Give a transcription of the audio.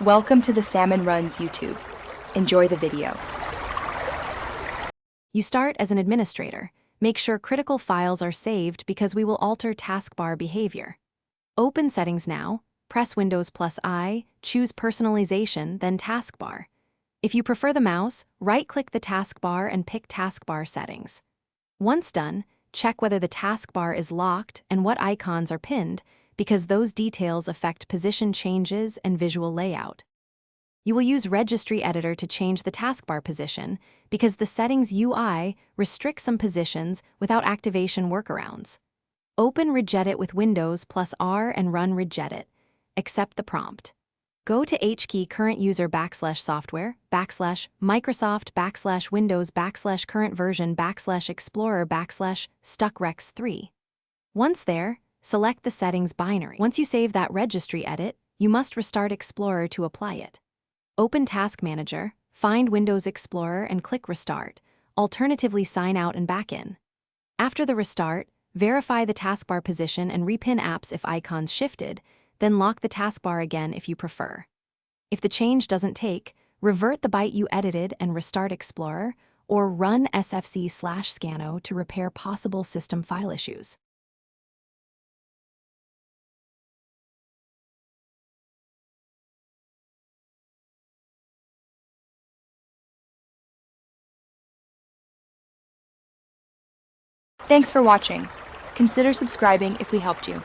Welcome to the Salmon Runs YouTube. Enjoy the video. You start as an administrator. Make sure critical files are saved because we will alter taskbar behavior. Open Settings now, press Windows +I, choose Personalization, then Taskbar. If you prefer the mouse, right-click the taskbar and pick Taskbar Settings. Once done, check whether the taskbar is locked and what icons are pinned, because those details affect position changes and visual layout. You will use Registry Editor to change the taskbar position because the Settings UI restricts some positions without activation workarounds. Open Regedit with Windows +R and run Regedit. Accept the prompt. Go to HKey current user /software /Microsoft /Windows /current version /Explorer /StuckRex3. Once there, select the settings binary. Once you save that registry edit, you must restart Explorer to apply it. Open Task Manager, find Windows Explorer and click Restart, alternatively sign out and back in. After the restart, verify the taskbar position and repin apps if icons shifted, then lock the taskbar again if you prefer. If the change doesn't take, revert the byte you edited and restart Explorer, or run sfc/scano to repair possible system file issues. Thanks for watching. Consider subscribing if we helped you.